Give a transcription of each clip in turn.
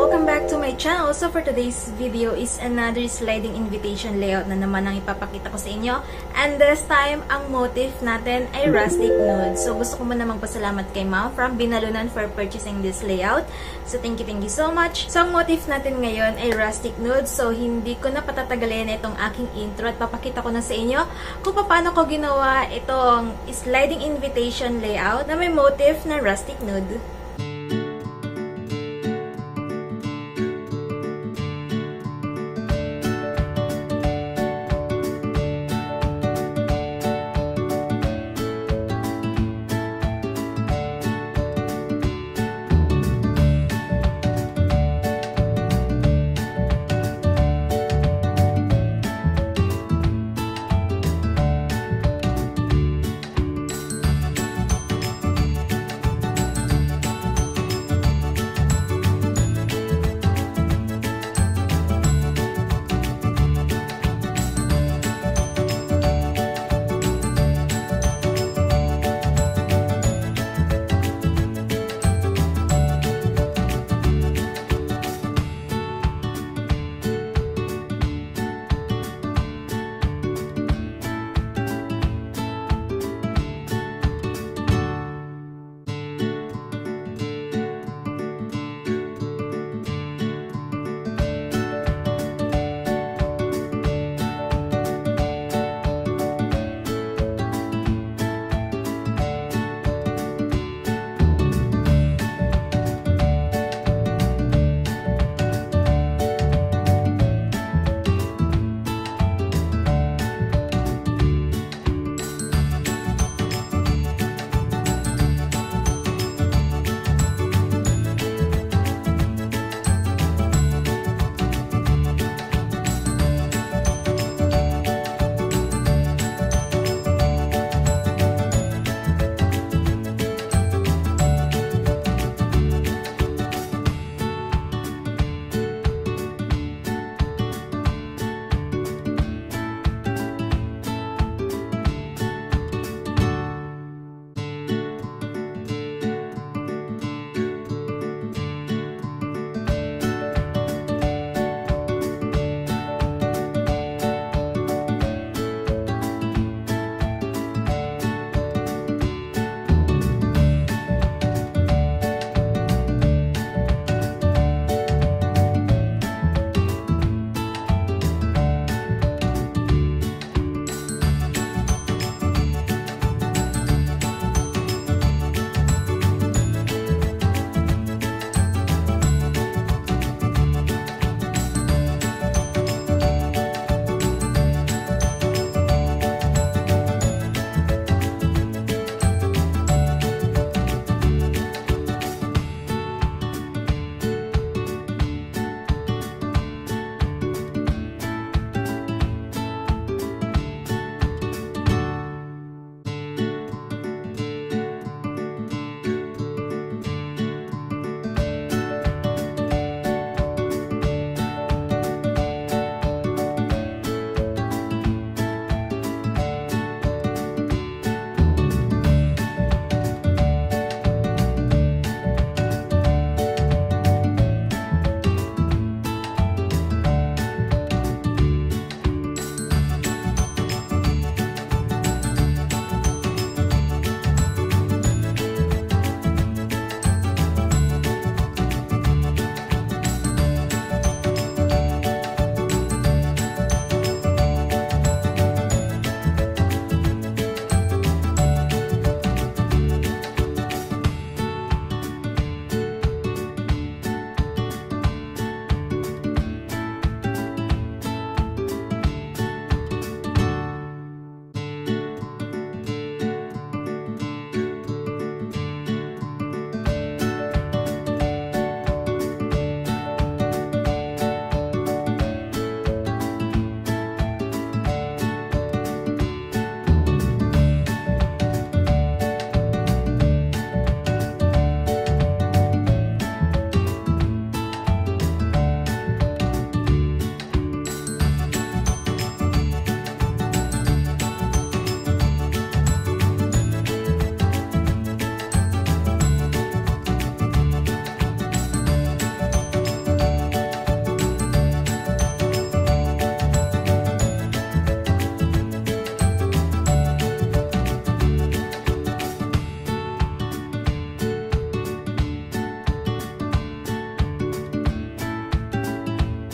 welcome back to my channel. So for today's video is another sliding invitation layout na naman ang ipapakita ko sa inyo. And this time, ang motif natin ay rustic nude. So gusto ko muna magpasalamat kay Ma'am from Binalunan for purchasing this layout. So thank you so much. So ang motif natin ngayon ay rustic nude. So hindi ko na patatagalin itong aking intro at papakita ko na sa inyo kung paano ko ginawa itong sliding invitation layout na may motif na rustic nude.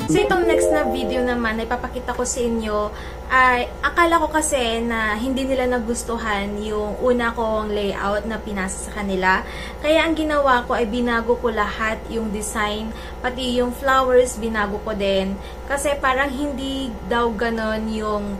So, itong next na video naman, ay papakita ko sa inyo, ay akala ko kasi na hindi nila nagustuhan yung una kong layout na pinasa sa kanila. Kaya ang ginawa ko ay binago ko lahat yung design, pati yung flowers binago ko din. Kasi parang hindi daw ganon yung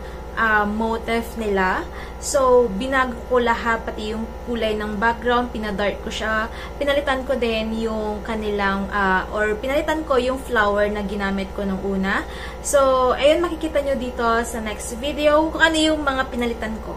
motif nila. So, binago ko lahat, pati yung kulay ng background, pinadark ko siya. Pinalitan ko din yung kanilang, or pinalitan ko yung flower na ginamit ko nung una. So, ayun, makikita nyo dito sa next video kung ano yung mga pinalitan ko.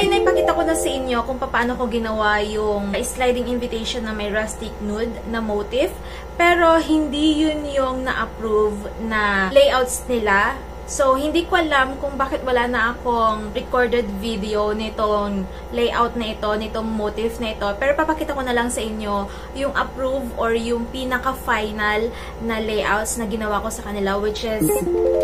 Bali, naipakita ko na sa inyo kung paano ko ginawa yung sliding invitation na may rustic nude na motif. Pero, hindi yun yung na-approve na layouts nila. So, hindi ko alam kung bakit wala na akong recorded video nitong layout na ito, nitong motif na ito. Pero, papakita ko na lang sa inyo yung approve or yung pinaka-final na layouts na ginawa ko sa kanila, which is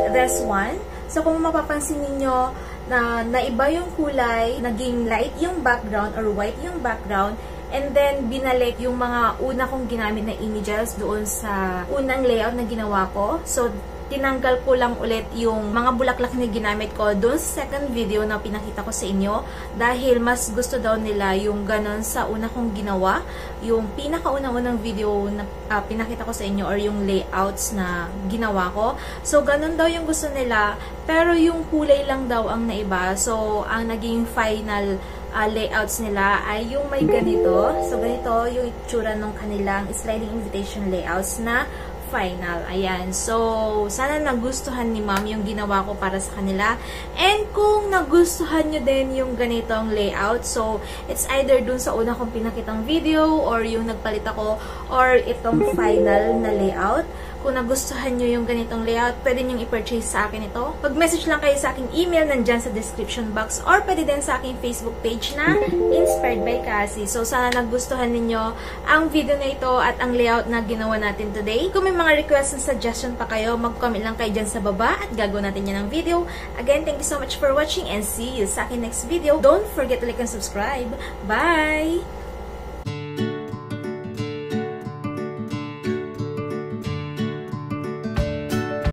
this one. So, kung mapapansin niyo na naiba yung kulay, naging light yung background or white yung background, and then, binalik yung mga una kong ginamit na images doon sa unang layout na ginawa ko. So, tinanggal ko lang ulit yung mga bulaklak na ginamit ko doon sa second video na pinakita ko sa inyo dahil mas gusto daw nila yung ganon sa una kong ginawa, yung pinakaunang-unang video na pinakita ko sa inyo or yung layouts na ginawa ko. So, ganon daw yung gusto nila, pero yung kulay lang daw ang naiba. So, ang naging final layouts nila ay yung may ganito. So, ganito yung itsura ng kanilang sliding invitation layouts na final. Ayan. So, sana nagustuhan ni ma'am yung ginawa ko para sa kanila. And kung nagustuhan nyo din yung ganitong layout, so, it's either dun sa una kong pinakitang video or yung nagpalit ako or itong final na layout. Kung nagustuhan nyo yung ganitong layout, pwede nyo i-purchase sa akin ito. Mag-message lang kayo sa aking email, nandyan sa description box, or pwede din sa aking Facebook page na Inspired by Cassie. So, sana nagustuhan ninyo ang video na ito at ang layout na ginawa natin today. Kung may mga request and suggestion pa kayo, mag-comment lang kayo dyan sa baba at gagawin natin yan ng video. Again, thank you so much for watching and see you sa aking next video. Don't forget to like and subscribe. Bye!